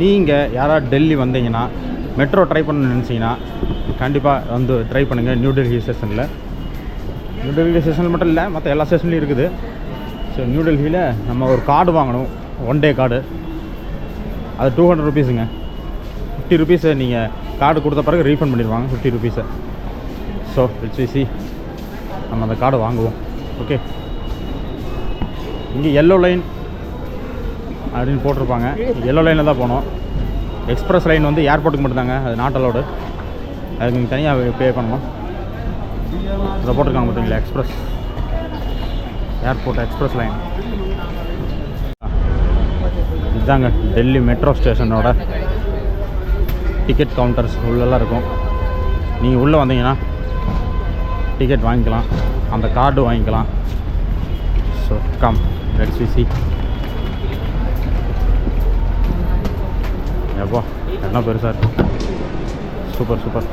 நீங்கள் யாராவது டெல்லி வந்தீங்கன்னா மெட்ரோ ட்ரை பண்ண நினச்சிங்கன்னா கண்டிப்பாக வந்து ட்ரை பண்ணுங்கள். நியூ டெல்லி ஸ்டேஷனில். நியூ டெல்லி ஸ்டேஷனில் மட்டும் இல்லை, மற்ற எல்லா ஸ்டேஷன்லையும் இருக்குது. ஸோ நியூ டெல்லியில் நம்ம ஒரு கார்டு வாங்கணும், 1 டே கார்டு. அது 200 ருபீஸுங்க. 50 ருபீஸை நீங்கள் கார்டு கொடுத்த பிறகு ரீஃபண்ட் பண்ணிடுவாங்க 50 ருபீஸை. ஸோ HVC நம்ம அந்த கார்டு வாங்குவோம். ஓகே, இங்கே எல்லோ லைன் அப்படின்னு போட்டிருப்பாங்க. எல்லோ லைனில் தான் போகணும். எக்ஸ்பிரஸ் லைன் வந்து ஏர்போர்ட்டுக்கு மட்டும்தாங்க, அது நாட் அலோடு. அதுக்கு நீங்கள் தனியாக பே பண்ணணும். அதை போட்டிருக்காங்க பார்த்தீங்களா, எக்ஸ்பிரஸ் ஏர்போர்ட் எக்ஸ்பிரஸ் லைன். இதுதாங்க டெல்லி மெட்ரோ ஸ்டேஷனோட டிக்கெட் கவுண்டர்ஸ் உள்ளெல்லாம் இருக்கும். நீங்கள் உள்ளே வந்தீங்கன்னா டிக்கெட் வாங்கிக்கலாம், அந்த கார்டு வாங்கிக்கலாம். So come, let's see. எப்போ என்ன பெருசாக இருக்குது. Super super.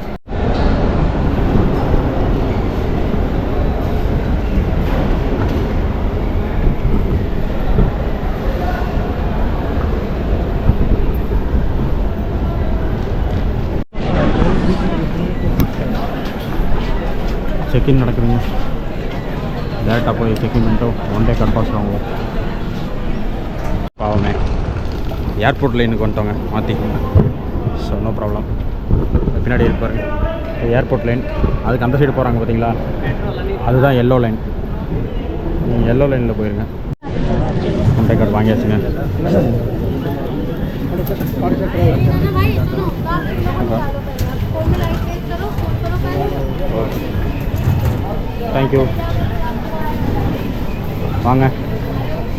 செக்இன் நடக்குதுங்க. டேரெக்டாக போய் செக்இன் பண்ணிட்டு 1 டே கார்டு பாஸ் வாங்குவோம். பாவமே, ஏர்போர்ட் லைனுக்கு வந்துட்டோங்க மாற்றி. So no problem. பின்னாடி இருப்பாரு ஏர்போர்ட் லைன். அதுக்கு அந்த சைடு போகிறாங்க பார்த்தீங்களா, அதுதான் எல்லோ லைன். நீங்கள் எல்லோ லைனில் போயிருங்க. 1 டே கார்டு வாங்கியாச்சுங்க. தேங்க்யூ. வாங்க,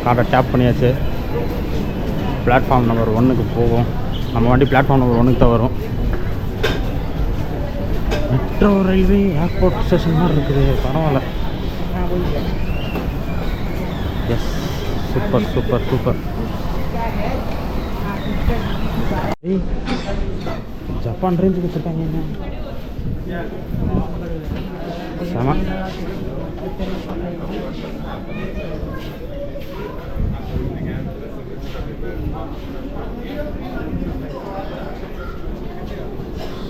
கார்டை டேப் பண்ணியாச்சு. பிளாட்ஃபார்ம் நம்பர் 1க்கு போவோம். நம்ம வண்டி பிளாட்ஃபார்ம் நம்பர் 1க்கு தான் வரும். மெட்ரோ ரயில்வே ஏர்போர்ட் ஸ்டேஷன் மாதிரி இருக்குது, பரவாயில்ல. Yes, super super super. Japan ரேஞ்சுக்கு வச்சுருக்காங்க என்ன செம.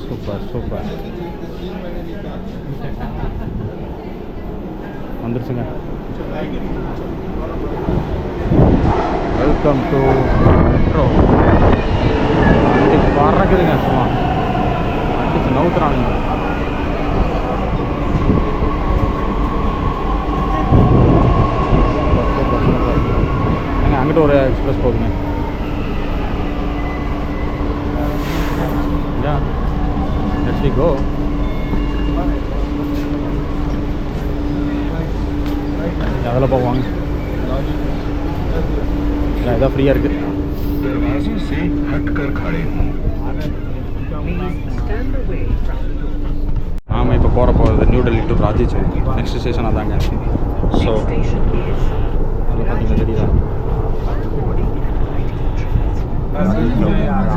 Super super. வந்துருச்சுங்க. Welcome to metro. பறக்குதுங்க, சும்மா அடிச்சு நவுத்துறாங்க. அங்கிட்ட ஒரு எக்ஸ்பிரஸ் போகுதுங்க. Let's go. அதில் போவாங்க. இதான் ஃப்ரீயாக இருக்குது. ஆமாம், இப்போ போகிறது new Delhi to Raji chowk. Next station அதாங்க. ஸோ அதில் பார்த்தீங்கன்னா தெரியுதா,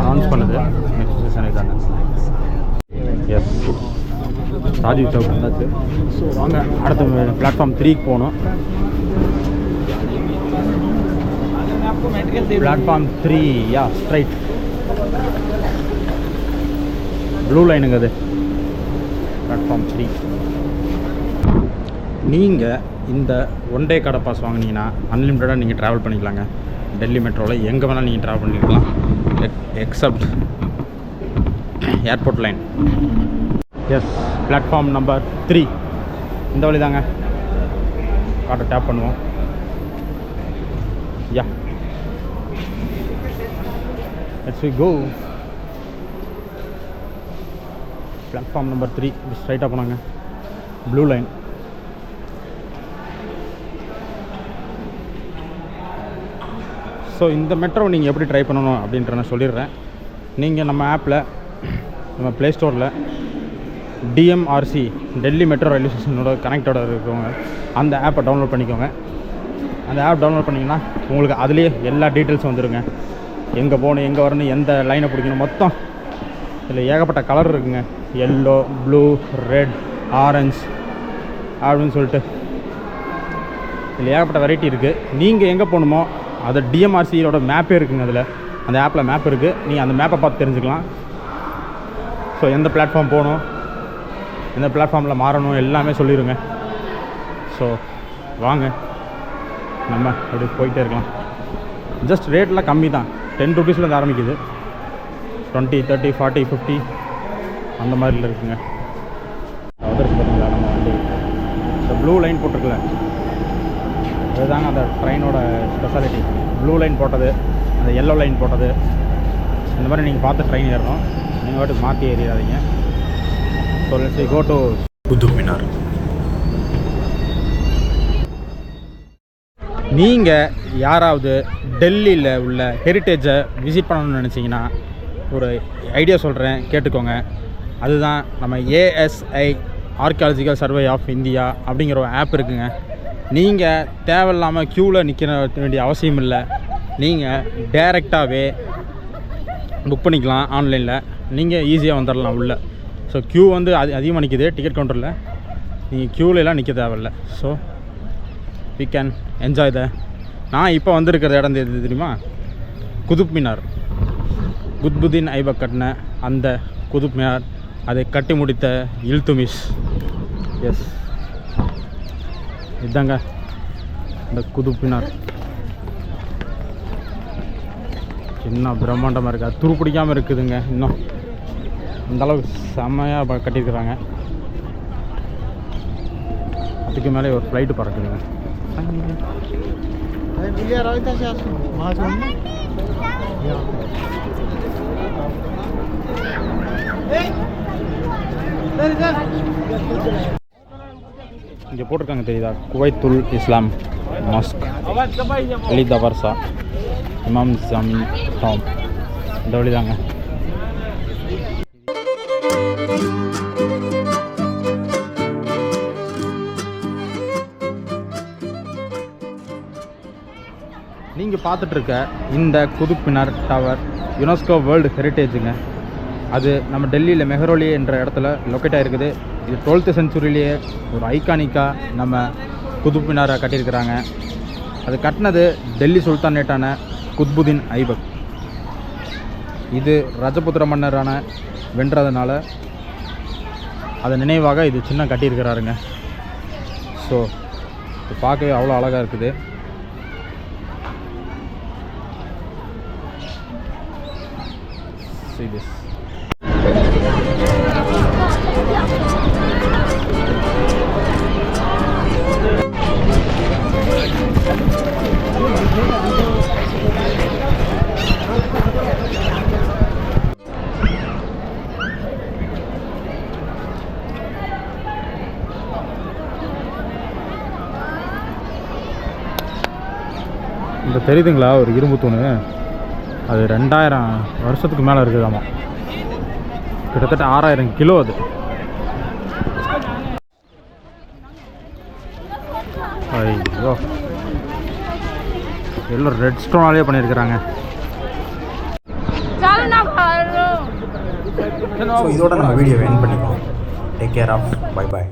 அனௌன்ஸ் பண்ணுது நெக்ஸ்ட் ஸ்டேஷன் இதாங்க. எஸ், ராஜீவ் சௌக் வந்தாச்சு. ஸோ வாங்க, அடுத்த பிளாட்ஃபார்ம் 3க்கு போகணும். பிளாட்ஃபார்ம் 3, யா ஸ்ட்ரைட் ப்ளூ லைனுங்க அது, பிளாட்ஃபார்ம் 3. நீங்கள் இந்த 1 டே கார்டு பாஸ் வாங்கினீங்கன்னா அன்லிமிட்டடாக நீங்கள் ட்ராவல் பண்ணிக்கலாங்க. டெல்லி மெட்ரோவில் எங்கே வேணாலும் நீங்கள் ட்ராவல் பண்ணிக்கலாம், except airport line. Yes, platform number 3 இந்த வழி தாங்க. கார்டை டேப் பண்ணுவோம். Yeah, let's go. Platform number 3 ஸ்ட்ரைட்டாக போனாங்க, ப்ளூ லைன். ஸோ இந்த மெட்ரோ நீங்கள் எப்படி ட்ரை பண்ணணும் அப்படின்ற நான் சொல்லிடுறேன். நீங்கள் நம்ம ஆப்பில், நம்ம ப்ளே ஸ்டோரில் DMRC டெல்லி மெட்ரோ ரயில்வே ஸ்டேஷனோட கனெக்டோட இருக்கவங்க அந்த ஆப்பை டவுன்லோட் பண்ணிக்கோங்க. அந்த ஆப் டவுன்லோட் பண்ணிங்கன்னா உங்களுக்கு அதுலேயே எல்லா டீட்டெயில்ஸும் வந்துடுங்க. எங்கே போகணும், எங்கே வரணும், எந்த லைனை பிடிக்கணும், மொத்தம் இதில் ஏகப்பட்ட கலர் இருக்குங்க. எல்லோ, ப்ளூ, ரெட், ஆரஞ்ச் அப்படின்னு சொல்லிட்டு இதில் ஏகப்பட்ட வெரைட்டி இருக்குது. நீங்கள் எங்கே போகணுமோ அது டிஎம்ஆர்சியோட மேப்பே இருக்குங்க. அதில் அந்த ஆப்பில் மேப் இருக்குது. நீங்கள் அந்த மேப்பை பார்த்து தெரிஞ்சுக்கலாம். ஸோ எந்த பிளாட்ஃபார்ம் போகணும், எந்த பிளாட்ஃபார்மில் மாறணும் எல்லாமே சொல்லிடுங்க. ஸோ வாங்க நம்ம அப்படி போயிட்டே இருக்கலாம். ஜஸ்ட் ரேட்லாம் கம்மி தான். 10 ருபீஸ்லேருந்து ஆரம்பிக்குது. 20, 30, 40, 50 அந்த மாதிரில இருக்குங்க. வந்துருச்சு பார்த்தீங்களா நம்ம வண்டி. இந்த ப்ளூ லைன் போட்டிருக்குல்ல, அதுதாங்க அந்த ட்ரெயினோட ஸ்பெஷாலிட்டி. ப்ளூ லைன் போட்டது, அந்த எல்லோ லைன் போட்டது, இந்த மாதிரி நீங்கள் பார்த்து ட்ரெயின் ஏறணும். நீங்கள் வாட்டுக்கு மாற்றி ஏறிடாதீங்க. So let's go to Qutub Minar. நீங்கள் யாராவது டெல்லியில் உள்ள ஹெரிட்டேஜை விசிட் பண்ணணும்னு நினச்சிங்கன்னா ஒரு ஐடியா சொல்கிறேன், கேட்டுக்கோங்க. அதுதான் நம்ம ASI archaeological survey of India அப்படிங்கிற ஒரு ஆப் இருக்குங்க. நீங்கள் தேவையில்லாமல் க்யூவில் நிற்க வேண்டிய அவசியம் இல்லை. நீங்கள் டைரெக்டாகவே புக் பண்ணிக்கலாம் ஆன்லைனில். நீங்கள் ஈஸியாக வந்துடலாம் உள்ள. ஸோ க்யூ வந்து அதிகமாக நிற்கிது டிக்கெட் கவுண்டரில். நீங்கள் க்யூவிலலாம் நிற்க தேவையில்லை. So we can enjoy the. நான் இப்போ வந்திருக்கிற இடம் எது தெரியுமா? குதுப் மினார். குத்புதீன் ஐபக் கட்டின அந்த குதுப் மினார், அதை கட்டி முடித்த இல்துமிஷ். எஸ், இதுதாங்க இந்த குதுப் மினார். சின்ன பிரம்மாண்டமாக இருக்குது. அது துரு பிடிக்காமல் இருக்குதுங்க. இன்னும் அந்தளவுக்கு செம்மையாக கட்டியிருக்கிறாங்க. அதுக்கு மேலே ஒரு ஃப்ளைட்டு பறக்குதுங்க. இங்கே போட்டிருக்காங்க தெரியுதா? குவைத்துல் இஸ்லாம் மாஸ்க், அலி தவர்சா, இமாம் ஜாமி டாம். இந்த வழி தாங்க. நீங்கள் பார்த்துட்ருக்க இந்த Qutub Minar tower UNESCO world ஹெரிட்டேஜுங்க. அது நம்ம டெல்லியில் மெஹரோலி என்ற இடத்துல லொக்கேட் ஆகிருக்குது. இது 12th சென்ச்சுரியிலேயே ஒரு ஐகானிக்காக நம்ம குதுப் மினாரை கட்டியிருக்கிறாங்க. அது கட்டினது டெல்லி சுல்தானேட்டான குத்புதீன் ஐபக். இது ரஜபுத்திர மன்னரான வென்றதுனால அது நினைவாக இது சின்ன கட்டியிருக்கிறாருங்க. ஸோ இது பார்க்கவே அவ்வளோ அழகாக இருக்குது. See this. இந்த தெரியுதுங்களா ஒரு இரும்பு தூணு? அது 2000 வருஷத்துக்கு மேலே இருக்குதாமா. கிட்டத்தட்ட 6000 கிலோ அது. ஐயோ, எல்லாம் ரெட் ஸ்டோனாலே பண்ணியிருக்கிறாங்க. இதோட நம்ம வீடியோ எண்ட் பண்ணிக்கலாம். Take care of. Bye bye.